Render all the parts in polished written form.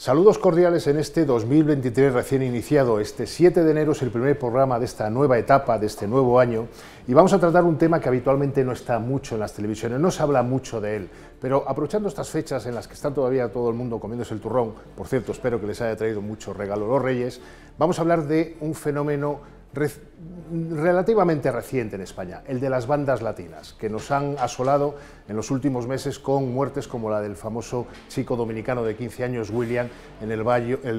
Saludos cordiales en este 2023 recién iniciado. Este 7 de enero es el primer programa de esta nueva etapa, de este nuevo año, y vamos a tratar un tema que habitualmente no está mucho en las televisiones, no se habla mucho de él, pero aprovechando estas fechas en las que está todavía todo el mundo comiéndose el turrón, por cierto, espero que les haya traído mucho regalo los Reyes, vamos a hablar de un fenómeno relativamente reciente en España, el de las bandas latinas, que nos han asolado en los últimos meses con muertes como la del famoso chico dominicano de 15 años, William, en el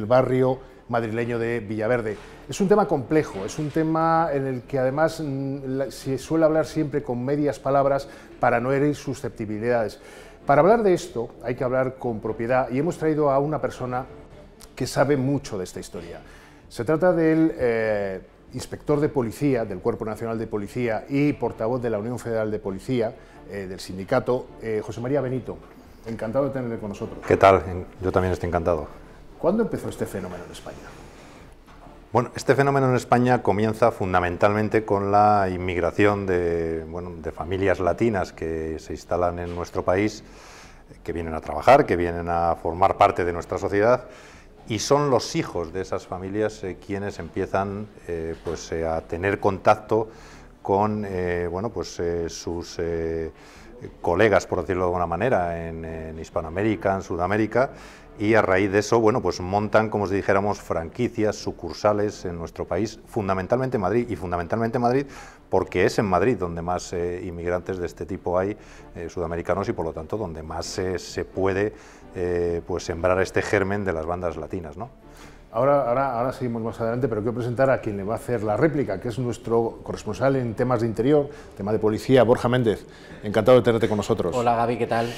barrio madrileño de Villaverde. Es un tema complejo, es un tema en el que además se suele hablar siempre con medias palabras para no herir susceptibilidades. Para hablar de esto hay que hablar con propiedad y hemos traído a una persona que sabe mucho de esta historia. Se trata del inspector de policía del Cuerpo Nacional de Policía y portavoz de la Unión Federal de Policía, del sindicato, José María Benito. Encantado de tenerle con nosotros. ¿Qué tal? Yo también estoy encantado. ¿Cuándo empezó este fenómeno en España? Bueno, este fenómeno en España comienza fundamentalmente con la inmigración de familias latinas que se instalan en nuestro país, que vienen a trabajar, que vienen a formar parte de nuestra sociedad. Y son los hijos de esas familias quienes empiezan a tener contacto con sus colegas, por decirlo de alguna manera, en Hispanoamérica, en Sudamérica, y a raíz de eso montan, como si dijéramos, franquicias, sucursales en nuestro país, fundamentalmente Madrid, y fundamentalmente Madrid porque es en Madrid donde más inmigrantes de este tipo hay, sudamericanos, y por lo tanto donde más se puede sembrar este germen de las bandas latinas, ¿no? Ahora seguimos más adelante, pero quiero presentar a quien le va a hacer la réplica, que es nuestro corresponsal en temas de interior, tema de policía, Borja Méndez. Encantado de tenerte con nosotros. Hola Gaby, ¿qué tal?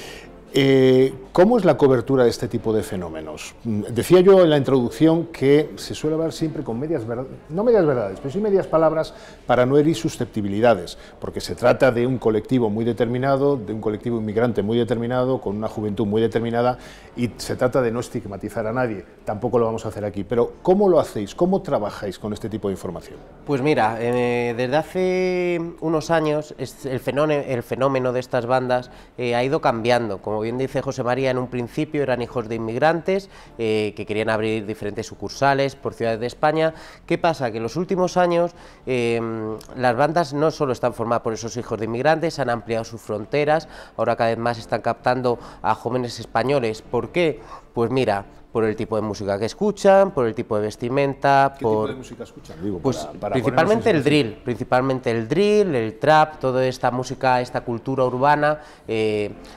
¿Cómo es la cobertura de este tipo de fenómenos? Decía yo en la introducción que se suele hablar siempre con no medias verdades, pero sí medias palabras para no herir susceptibilidades, porque se trata de un colectivo muy determinado, de un colectivo inmigrante muy determinado, con una juventud muy determinada, y se trata de no estigmatizar a nadie. Tampoco lo vamos a hacer aquí, pero ¿cómo lo hacéis? ¿Cómo trabajáis con este tipo de información? Pues mira, desde hace unos años el fenómeno de estas bandas ha ido cambiando. Como bien dice José María, en un principio eran hijos de inmigrantes que querían abrir diferentes sucursales por ciudades de España. ¿Qué pasa? Que en los últimos años las bandas no solo están formadas por esos hijos de inmigrantes, han ampliado sus fronteras, ahora cada vez más están captando a jóvenes españoles. ¿Por qué? Pues mira, por el tipo de música que escuchan, por el tipo de vestimenta. ¿Qué tipo de música escuchan? Digo, pues principalmente el drill, el trap, toda esta música, esta cultura urbana,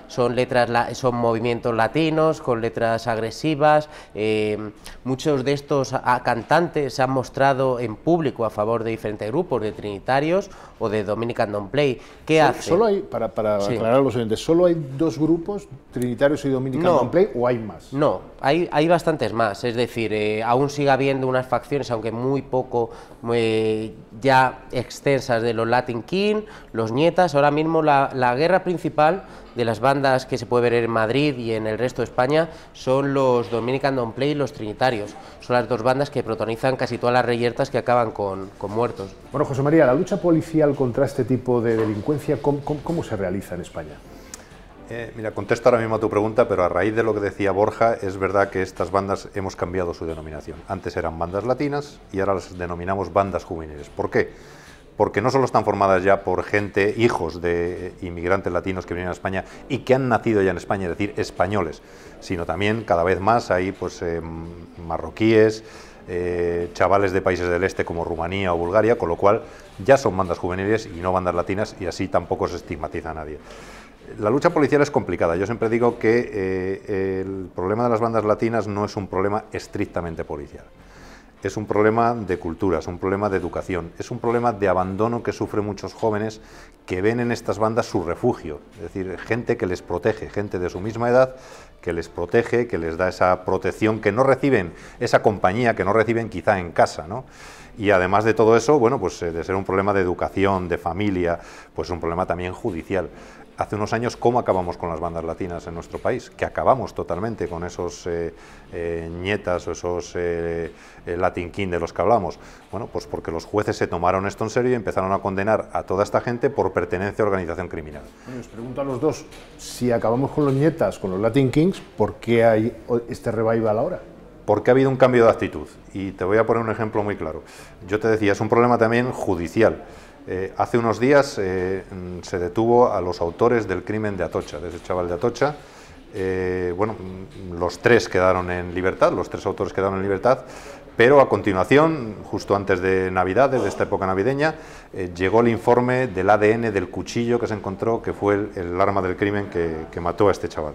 son movimientos latinos, con letras agresivas. Muchos de estos cantantes se han mostrado en público a favor de diferentes grupos, de trinitarios o de Dominican Don't Play. ¿Qué hace? Solo hay, para aclarar a los oyentes, ¿solo hay dos grupos, trinitarios y Dominican Don't Play, o hay más? No, hay bastantes más, es decir, aún sigue habiendo unas facciones, aunque muy poco, ya extensas, de los Latin King, los Nietas. Ahora mismo la guerra principal de las bandas que se puede ver en Madrid y en el resto de España son los Dominican Don't Play y los Trinitarios. Son las dos bandas que protagonizan casi todas las reyertas que acaban con muertos. Bueno, José María, la lucha policial contra este tipo de delincuencia, ¿cómo se realiza en España? Mira, contesto ahora mismo a tu pregunta, pero a raíz de lo que decía Borja, es verdad que estas bandas hemos cambiado su denominación. Antes eran bandas latinas y ahora las denominamos bandas juveniles. ¿Por qué? Porque no solo están formadas ya por gente, hijos de inmigrantes latinos que vienen a España y que han nacido ya en España, es decir, españoles, sino también cada vez más hay marroquíes, chavales de países del este como Rumanía o Bulgaria, con lo cual ya son bandas juveniles y no bandas latinas, y así tampoco se estigmatiza a nadie. La lucha policial es complicada. Yo siempre digo que el problema de las bandas latinas no es un problema estrictamente policial. Es un problema de cultura, es un problema de educación, es un problema de abandono que sufren muchos jóvenes que ven en estas bandas su refugio. Es decir, gente que les protege, gente de su misma edad que les protege, que les da esa protección que no reciben, esa compañía que no reciben quizá en casa, ¿no? Y además de todo eso, bueno, pues de ser un problema de educación, de familia, pues un problema también judicial. Hace unos años, ¿cómo acabamos con las bandas latinas en nuestro país? Que acabamos totalmente con esos Nietas o esos Latin King de los que hablamos. Bueno, pues porque los jueces se tomaron esto en serio y empezaron a condenar a toda esta gente por pertenencia a organización criminal. Bueno, os pregunto a los dos, si acabamos con los Nietas, con los Latin Kings, ¿por qué hay este revival ahora? porque ha habido un cambio de actitud. Y te voy a poner un ejemplo muy claro. Yo te decía, es un problema también judicial. Hace unos días se detuvo a los autores del crimen de Atocha, de ese chaval de Atocha. Bueno, los tres quedaron en libertad, los tres autores quedaron en libertad, pero a continuación, justo antes de Navidades, de esta época navideña, llegó el informe del ADN del cuchillo que se encontró, que fue el arma del crimen que mató a este chaval.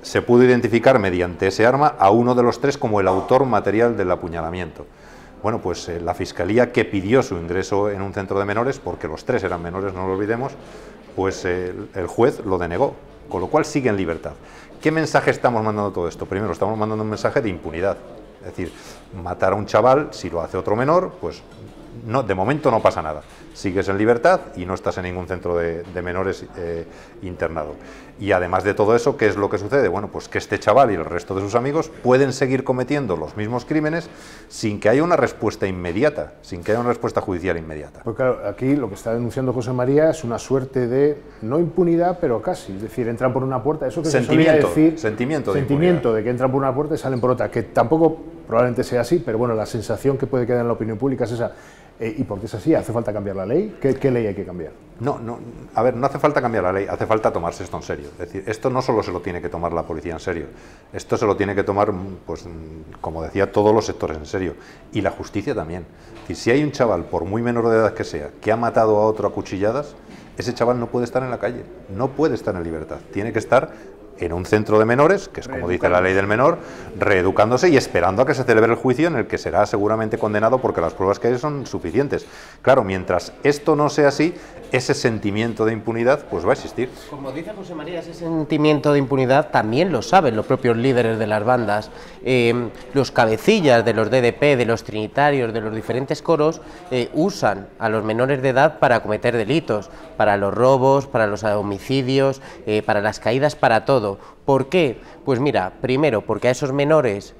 Se pudo identificar mediante ese arma a uno de los tres como el autor material del apuñalamiento. Bueno, pues la Fiscalía, que pidió su ingreso en un centro de menores, porque los tres eran menores, no lo olvidemos, pues el juez lo denegó, con lo cual sigue en libertad. ¿Qué mensaje estamos mandando todo esto? Primero, estamos mandando un mensaje de impunidad. Es decir, matar a un chaval, si lo hace otro menor, pues no, de momento no pasa nada. Sigues en libertad y no estás en ningún centro de menores internado. Y además de todo eso, ¿qué es lo que sucede? Bueno, pues que este chaval y el resto de sus amigos pueden seguir cometiendo los mismos crímenes sin que haya una respuesta inmediata, sin que haya una respuesta judicial inmediata. Pues claro, aquí lo que está denunciando José María es una suerte de, no impunidad, pero casi, es decir, entran por una puerta, eso que se solía decir, sentimiento de que entran por una puerta y salen por otra, que tampoco probablemente sea así, pero bueno, la sensación que puede quedar en la opinión pública es esa. ¿Y por qué es así? ¿Hace falta cambiar la ley? ¿Qué ley hay que cambiar? No, a ver, no hace falta cambiar la ley, hace falta tomarse esto en serio. Es decir, esto no solo se lo tiene que tomar la policía en serio, esto se lo tiene que tomar, pues, como decía, todos los sectores en serio, y la justicia también. Es decir, si hay un chaval, por muy menor de edad que sea, que ha matado a otro a cuchilladas, ese chaval no puede estar en la calle, no puede estar en libertad, tiene que estar en un centro de menores, que es como dice la ley del menor, reeducándose y esperando a que se celebre el juicio en el que será seguramente condenado porque las pruebas que hay son suficientes. Claro, mientras esto no sea así, ese sentimiento de impunidad pues va a existir. Como dice José María, ese sentimiento de impunidad también lo saben los propios líderes de las bandas. Los cabecillas de los DDP, de los trinitarios, de los diferentes coros, usan a los menores de edad para cometer delitos, para los robos, para los homicidios, para las caídas, para todo. ¿Por qué? Pues mira, primero porque a esos menores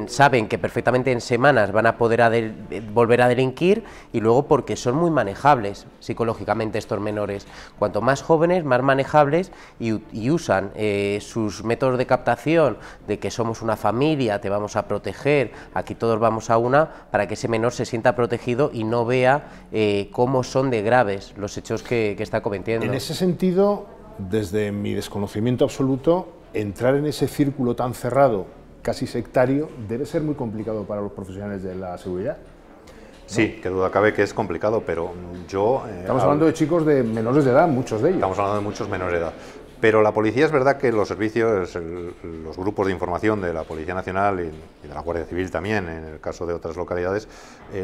saben que perfectamente en semanas van a poder volver a delinquir, y luego porque son muy manejables psicológicamente estos menores. Cuanto más jóvenes, más manejables, y usan sus métodos de captación de que somos una familia, te vamos a proteger, aquí todos vamos a una, para que ese menor se sienta protegido y no vea cómo son de graves los hechos que está cometiendo. En ese sentido, desde mi desconocimiento absoluto, entrar en ese círculo tan cerrado, casi sectario, debe ser muy complicado para los profesionales de la seguridad. Sí, qué duda cabe que es complicado, pero yo... Estamos hablando de chicos de menores de edad, muchos de ellos. Estamos hablando de muchos menores de edad. Pero la policía, es verdad que los servicios, los grupos de información de la Policía Nacional y de la Guardia Civil también, en el caso de otras localidades,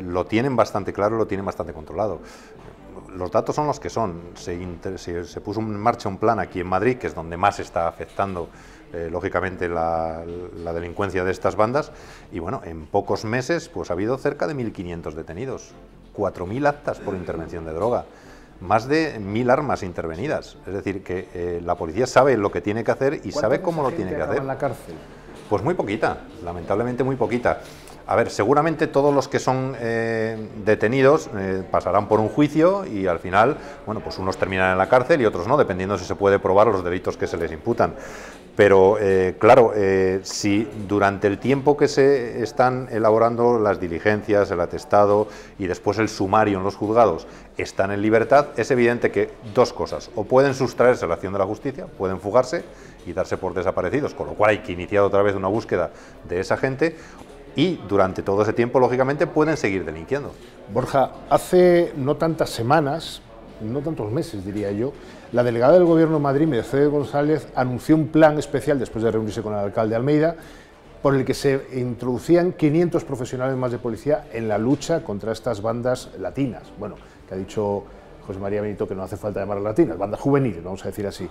lo tienen bastante claro, lo tienen bastante controlado. Los datos son los que son. Se puso en marcha un plan aquí en Madrid, que es donde más está afectando lógicamente la delincuencia de estas bandas, y bueno, en pocos meses pues ha habido cerca de 1.500 detenidos, 4.000 actas por intervención de droga, más de 1.000 armas intervenidas. Es decir, que la policía sabe lo que tiene que hacer y sabe cómo lo tiene que hacer. ¿En la cárcel? Pues muy poquita, lamentablemente muy poquita. A ver, seguramente todos los que son detenidos pasarán por un juicio y al final, bueno, pues unos terminan en la cárcel y otros no, dependiendo si se puede probar los delitos que se les imputan. Pero, claro, si durante el tiempo que se están elaborando las diligencias, el atestado y después el sumario en los juzgados están en libertad, es evidente que dos cosas: o pueden sustraerse a la acción de la justicia, pueden fugarse y darse por desaparecidos, con lo cual hay que iniciar otra vez una búsqueda de esa gente, y durante todo ese tiempo, lógicamente, pueden seguir delinquiendo. Borja, hace no tantas semanas, no tantos meses diría yo, la delegada del Gobierno de Madrid, Mercedes González, anunció un plan especial, después de reunirse con el alcalde Almeida, por el que se introducían 500 profesionales más de policía en la lucha contra estas bandas latinas. Bueno, que ha dicho José María Benito que no hace falta llamar latinas, bandas juveniles, vamos a decir así.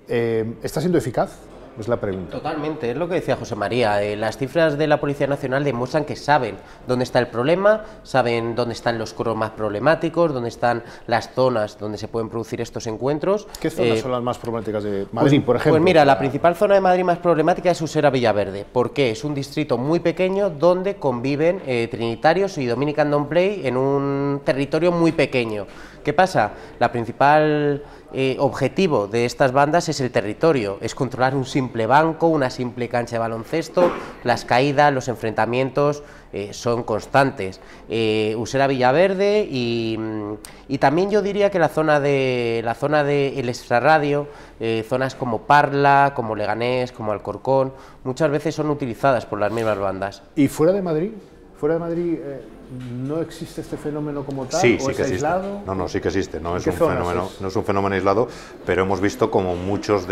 ¿Está siendo eficaz? Es la pregunta. Totalmente, es lo que decía José María. Las cifras de la Policía Nacional demuestran que saben dónde está el problema, saben dónde están los coros más problemáticos, dónde están las zonas donde se pueden producir estos encuentros. ¿Qué zonas son las más problemáticas de Madrid, por ejemplo? Pues mira, la principal zona de Madrid más problemática es Usera Villaverde, porque es un distrito muy pequeño donde conviven trinitarios y Dominican Don't Play en un territorio muy pequeño. ¿Qué pasa? La principal objetivo de estas bandas es el territorio, es controlar un simple banco, una simple cancha de baloncesto. Las caídas, los enfrentamientos son constantes. Usera Villaverde y también yo diría que la zona de El Extrarradio, zonas como Parla, como Leganés, como Alcorcón, muchas veces son utilizadas por las mismas bandas. ¿Y fuera de Madrid? ¿Fuera de Madrid no existe este fenómeno como tal? Sí, ¿O sí es que existe. aislado? No, sí que existe. No es un fenómeno aislado, pero hemos visto como muchos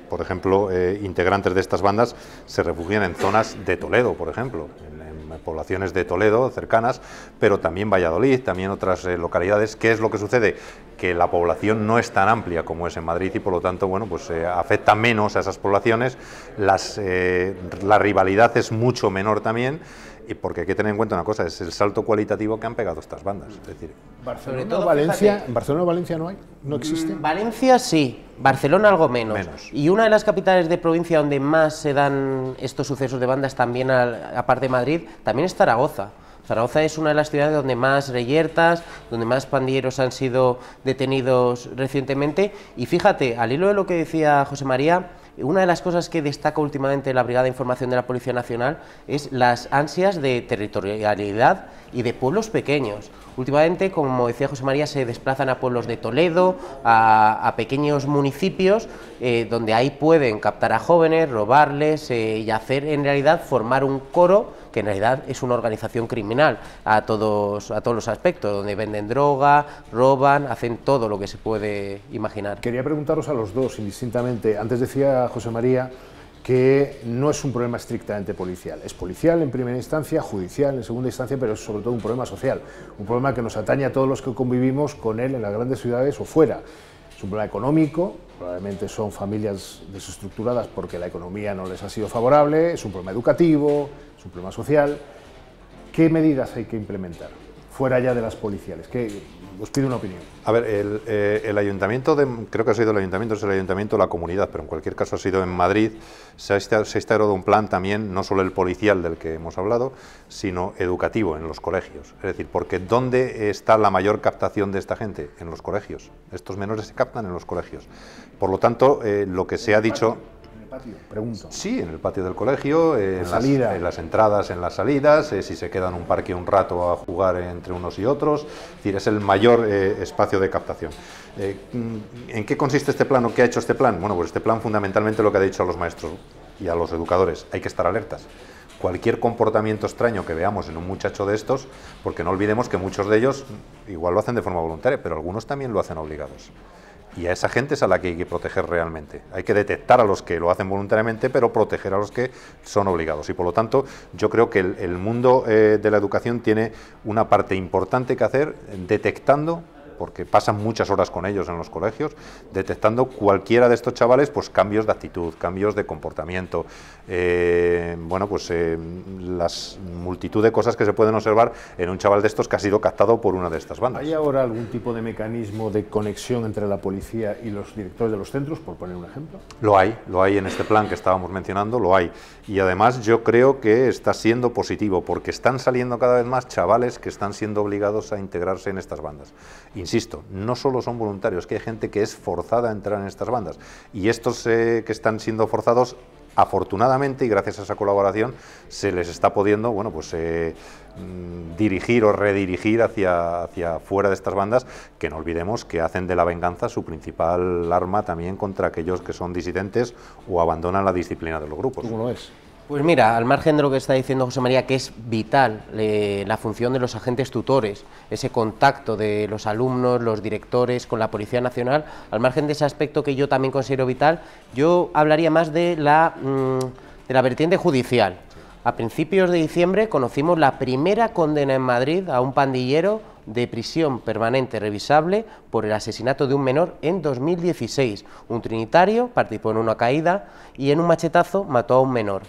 por ejemplo, integrantes de estas bandas se refugian en zonas de Toledo, por ejemplo, en poblaciones de Toledo cercanas, pero también Valladolid, también otras localidades. ¿Qué es lo que sucede? Que la población no es tan amplia como es en Madrid y por lo tanto, bueno, pues afecta menos a esas poblaciones, la rivalidad es mucho menor también. Y porque hay que tener en cuenta una cosa, es el salto cualitativo que han pegado estas bandas. Es decir, Barcelona, Valencia, ¿en Barcelona o Valencia no hay? ¿No existe? Valencia sí, Barcelona algo menos. Y una de las capitales de provincia donde más se dan estos sucesos de bandas también, aparte de Madrid, también es Zaragoza. Zaragoza es una de las ciudades donde más reyertas, donde más pandilleros han sido detenidos recientemente. Y fíjate, al hilo de lo que decía José María, una de las cosas que destaca últimamente la Brigada de Información de la Policía Nacional es las ansias de territorialidad y de pueblos pequeños. Últimamente, como decía José María, se desplazan a pueblos de Toledo, a pequeños municipios, donde ahí pueden captar a jóvenes, robarles y hacer, en realidad, formar un coro, que en realidad es una organización criminal a todos los aspectos, donde venden droga, roban, hacen todo lo que se puede imaginar. Quería preguntaros a los dos, indistintamente. Antes decía José María que no es un problema estrictamente policial. Es policial en primera instancia, judicial en segunda instancia, pero es sobre todo un problema social, un problema que nos atañe a todos los que convivimos con él en las grandes ciudades o fuera. Es un problema económico, probablemente son familias desestructuradas porque la economía no les ha sido favorable, es un problema educativo, es un problema social. ¿Qué medidas hay que implementar fuera ya de las policiales? Os pido una opinión. A ver, el ayuntamiento, creo que ha sido el ayuntamiento, es el ayuntamiento de la comunidad, pero en cualquier caso ha sido en Madrid, se ha instaurado un plan también, no solo el policial del que hemos hablado, sino educativo en los colegios. Es decir, porque ¿dónde está la mayor captación de esta gente? En los colegios. Estos menores se captan en los colegios. Por lo tanto, lo que se ha dicho... Patio, pregunto. Sí, en el patio del colegio, en las entradas, en las salidas, si se queda en un parque un rato a jugar entre unos y otros, es decir, es el mayor espacio de captación. ¿En qué consiste este plan o qué ha hecho este plan? Bueno, pues este plan fundamentalmente lo que ha dicho a los maestros y a los educadores, hay que estar alertas. Cualquier comportamiento extraño que veamos en un muchacho de estos, porque no olvidemos que muchos de ellos igual lo hacen de forma voluntaria, pero algunos también lo hacen obligados. Y a esa gente es a la que hay que proteger realmente. Hay que detectar a los que lo hacen voluntariamente, pero proteger a los que son obligados. Y por lo tanto, yo creo que el mundo de la educación tiene una parte importante que hacer detectando, porque pasan muchas horas con ellos en los colegios, detectando cualquiera de estos chavales, pues cambios de actitud, cambios de comportamiento, bueno, pues las multitud de cosas que se pueden observar en un chaval de estos que ha sido captado por una de estas bandas. ¿Hay ahora algún tipo de mecanismo de conexión entre la policía y los directores de los centros, por poner un ejemplo? Lo hay en este plan que estábamos mencionando, lo hay. Y además yo creo que está siendo positivo, porque están saliendo cada vez más chavales que están siendo obligados a integrarse en estas bandas. Insisto, no solo son voluntarios, que hay gente que es forzada a entrar en estas bandas. Y estos que están siendo forzados, afortunadamente, y gracias a esa colaboración, se les está pudiendo, bueno, pues dirigir o redirigir hacia fuera de estas bandas, que no olvidemos que hacen de la venganza su principal arma también contra aquellos que son disidentes o abandonan la disciplina de los grupos. ¿Cómo lo es? Pues mira, al margen de lo que está diciendo José María, que es vital la función de los agentes tutores, ese contacto de los alumnos, los directores con la Policía Nacional, al margen de ese aspecto que yo también considero vital, yo hablaría más de la vertiente judicial. A principios de diciembre conocimos la primera condena en Madrid a un pandillero de prisión permanente revisable por el asesinato de un menor en 2016. Un trinitario participó en una caída y en un machetazo mató a un menor.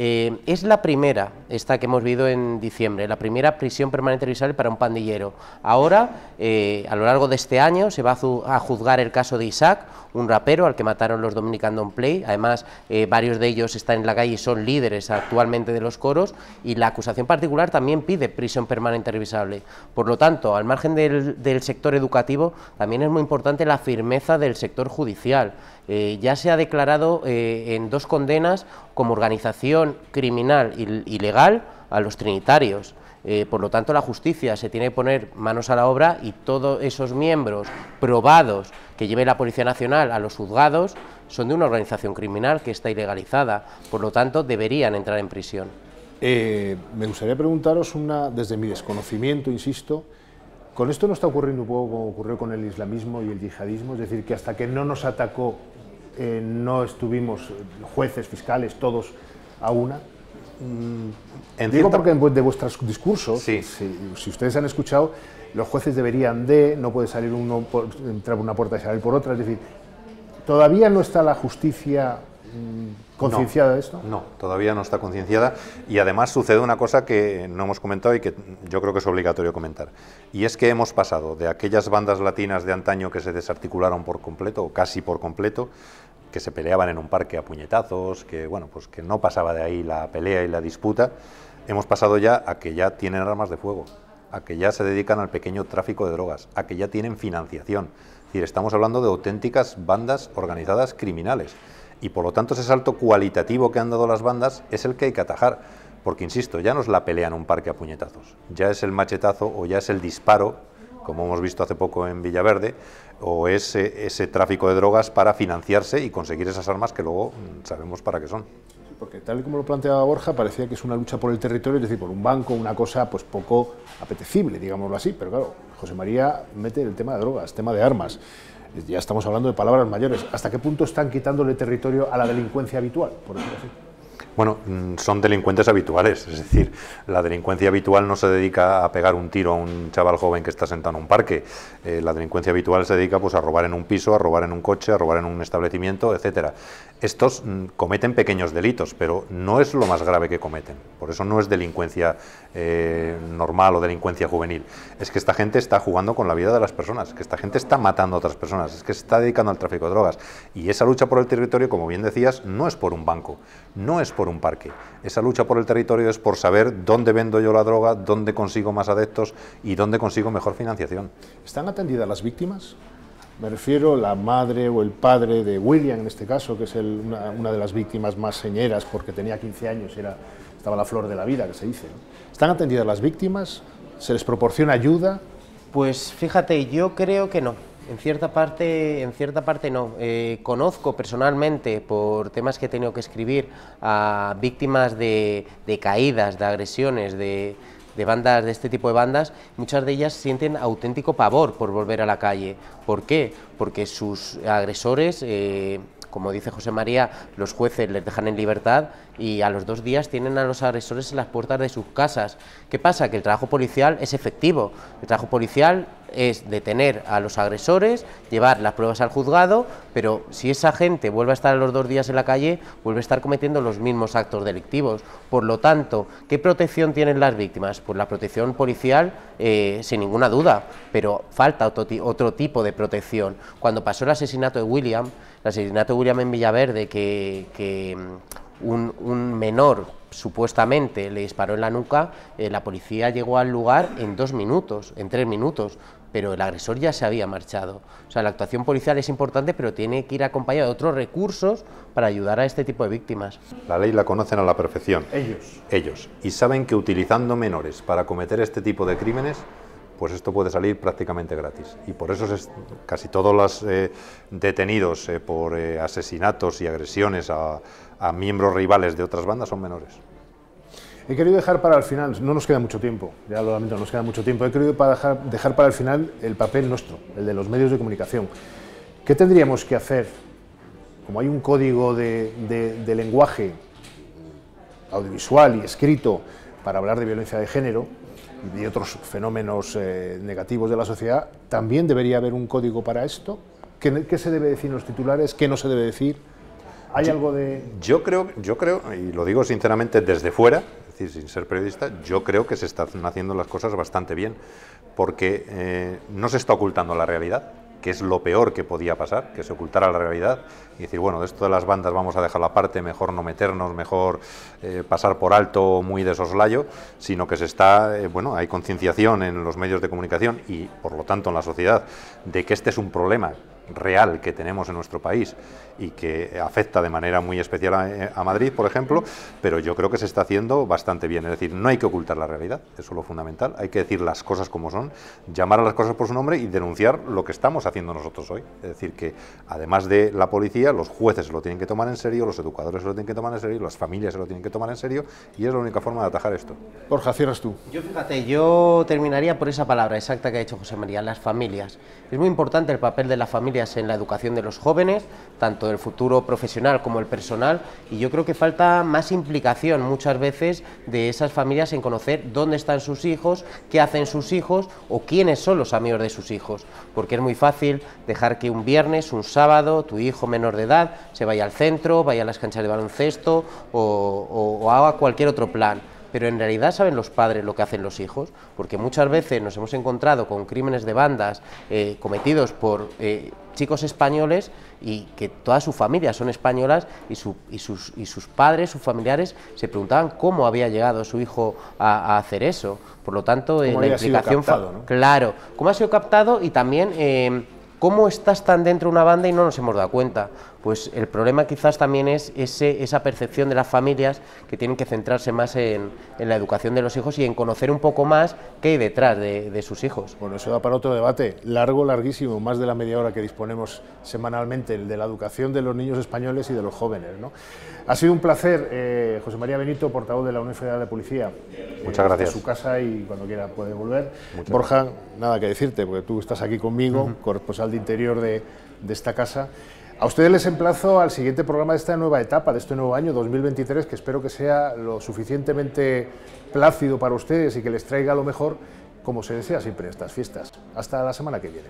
Es la primera, esta que hemos vivido en diciembre, la primera prisión permanente revisable para un pandillero. Ahora, a lo largo de este año, se va a juzgar el caso de Isaac, un rapero al que mataron los Dominican Don't Play. Además, varios de ellos están en la calle y son líderes actualmente de los coros, y la acusación particular también pide prisión permanente revisable. Por lo tanto, al margen del sector educativo, también es muy importante la firmeza del sector judicial. Ya se ha declarado en 2 condenas como organización criminal ilegal a los trinitarios. Por lo tanto, la justicia se tiene que poner manos a la obra, y todos esos miembros probados que lleve la Policía Nacional a los juzgados son de una organización criminal que está ilegalizada. Por lo tanto, deberían entrar en prisión. Me gustaría preguntaros, desde mi desconocimiento, insisto, ¿con esto no está ocurriendo un poco como ocurrió con el islamismo y el yihadismo? Es decir, que hasta que no nos atacó, no estuvimos jueces, fiscales, todos a una. Digo porque de vuestros discursos, sí. si ustedes han escuchado, los jueces deberían no puede salir uno entrar por una puerta y salir por otra. Es decir, ¿todavía no está la justicia concienciada de esto? No, todavía no está concienciada, y además sucede una cosa que no hemos comentado y que yo creo que es obligatorio comentar, y es que hemos pasado de aquellas bandas latinas de antaño que se desarticularon por completo, o casi por completo, que se peleaban en un parque a puñetazos, que bueno, pues que no pasaba de ahí la pelea y la disputa. Hemos pasado ya a que ya tienen armas de fuego, a que ya se dedican al pequeño tráfico de drogas, a que ya tienen financiación. Es decir, estamos hablando de auténticas bandas organizadas criminales, y por lo tanto ese salto cualitativo que han dado las bandas es el que hay que atajar, porque insisto, ya no es la pelea en un parque a puñetazos, ya es el machetazo o ya es el disparo, como hemos visto hace poco en Villaverde, o es ese tráfico de drogas para financiarse y conseguir esas armas que luego sabemos para qué son. Sí, porque tal y como lo planteaba Borja, parecía que es una lucha por el territorio, es decir, por un banco, una cosa pues poco apetecible, digámoslo así, pero claro, José María mete el tema de drogas, tema de armas. Ya estamos hablando de palabras mayores. ¿Hasta qué punto están quitándole territorio a la delincuencia habitual, por decirlo así? Bueno, son delincuentes habituales, es decir, la delincuencia habitual no se dedica a pegar un tiro a un chaval joven que está sentado en un parque. La delincuencia habitual se dedica pues a robar en un piso, a robar en un coche, a robar en un establecimiento, etcétera. Estos cometen pequeños delitos, pero no es lo más grave que cometen. Por eso no es delincuencia normal o delincuencia juvenil. Es que esta gente está jugando con la vida de las personas, que esta gente está matando a otras personas, es que se está dedicando al tráfico de drogas. Y esa lucha por el territorio, como bien decías, no es por un banco, no es por un parque. Esa lucha por el territorio es por saber dónde vendo yo la droga, dónde consigo más adeptos y dónde consigo mejor financiación. ¿Están atendidas las víctimas? Me refiero a la madre o el padre de William, en este caso, que es una de las víctimas más señeras, porque tenía 15 años, estaba la flor de la vida, que se dice, ¿no? ¿Están atendidas las víctimas? ¿Se les proporciona ayuda? Pues fíjate, yo creo que no. En cierta parte no. Conozco personalmente, por temas que he tenido que escribir, a víctimas de caídas, de agresiones, de bandas, de este tipo de bandas. Muchas de ellas sienten auténtico pavor por volver a la calle. ¿Por qué? Porque sus agresores, como dice José María, los jueces les dejan en libertad y a los 2 días tienen a los agresores en las puertas de sus casas. ¿Qué pasa? Que el trabajo policial es efectivo. El trabajo policial es detener a los agresores, llevar las pruebas al juzgado, pero si esa gente vuelve a estar a los 2 días en la calle, vuelve a estar cometiendo los mismos actos delictivos. Por lo tanto, ¿qué protección tienen las víctimas? Pues la protección policial, sin ninguna duda, pero falta otro tipo de protección. Cuando pasó el asesinato de William en Villaverde, que un menor supuestamente le disparó en la nuca, la policía llegó al lugar en 2 minutos, en 3 minutos, pero el agresor ya se había marchado. O sea, la actuación policial es importante, pero tiene que ir acompañada de otros recursos para ayudar a este tipo de víctimas. La ley la conocen a la perfección. Ellos. Y saben que utilizando menores para cometer este tipo de crímenes, pues esto puede salir prácticamente gratis. Y por eso casi todos los detenidos por asesinatos y agresiones a miembros rivales de otras bandas son menores. He querido dejar para el final, no nos queda mucho tiempo, ya lo lamento, no nos queda mucho tiempo, he querido dejar para el final el papel nuestro, el de los medios de comunicación. ¿Qué tendríamos que hacer? Como hay un código de lenguaje audiovisual y escrito para hablar de violencia de género y de otros fenómenos negativos de la sociedad, ¿también debería haber un código para esto? ¿Qué se debe decir en los titulares? ¿Qué no se debe decir? ¿Hay algo de...? Yo creo, y lo digo sinceramente desde fuera, es decir, sin ser periodista, yo creo que se están haciendo las cosas bastante bien, porque no se está ocultando la realidad, que es lo peor que podía pasar, que se ocultara la realidad y decir, bueno, de esto de las bandas vamos a dejarlo aparte, mejor no meternos, mejor pasar por alto muy de soslayo, sino que se está, bueno, hay concienciación en los medios de comunicación y por lo tanto en la sociedad de que este es un problema real que tenemos en nuestro país y que afecta de manera muy especial a Madrid, por ejemplo, pero yo creo que se está haciendo bastante bien. Es decir, no hay que ocultar la realidad, eso es lo fundamental, hay que decir las cosas como son, llamar a las cosas por su nombre y denunciar lo que estamos haciendo nosotros hoy. Es decir, que además de la policía, los jueces se lo tienen que tomar en serio, los educadores se lo tienen que tomar en serio, las familias se lo tienen que tomar en serio y es la única forma de atajar esto. Borja, cierras tú. Yo terminaría por esa palabra exacta que ha dicho José María, las familias. Es muy importante el papel de las familias en la educación de los jóvenes, tanto del futuro profesional como el personal, y yo creo que falta más implicación muchas veces de esas familias en conocer dónde están sus hijos, qué hacen sus hijos o quiénes son los amigos de sus hijos, porque es muy fácil dejar que un viernes, un sábado, tu hijo menor de edad se vaya al centro, vaya a las canchas de baloncesto o haga cualquier otro plan. Pero en realidad saben los padres lo que hacen los hijos, porque muchas veces nos hemos encontrado con crímenes de bandas cometidos por chicos españoles y que toda su familia son españolas y sus padres, sus familiares se preguntaban cómo había llegado su hijo a hacer eso. Por lo tanto, la implicación, captado, ¿no? Claro, cómo ha sido captado y también cómo estás tan dentro de una banda y no nos hemos dado cuenta. Pues el problema quizás también es esa percepción de las familias que tienen que centrarse más en la educación de los hijos y en conocer un poco más qué hay detrás de sus hijos. Bueno, eso da para otro debate, largo, larguísimo, más de la media hora que disponemos semanalmente, el de la educación de los niños españoles y de los jóvenes, ¿no? Ha sido un placer, José María Benito, portavoz de la Unión Federal de Policía. Muchas gracias. A su casa y cuando quiera puede volver. Borja, nada que decirte, porque tú estás aquí conmigo, corresponsal de Interior de esta casa. A ustedes les emplazo al siguiente programa de esta nueva etapa, de este nuevo año 2023, que espero que sea lo suficientemente plácido para ustedes y que les traiga lo mejor, como se desea siempre en estas fiestas. Hasta la semana que viene.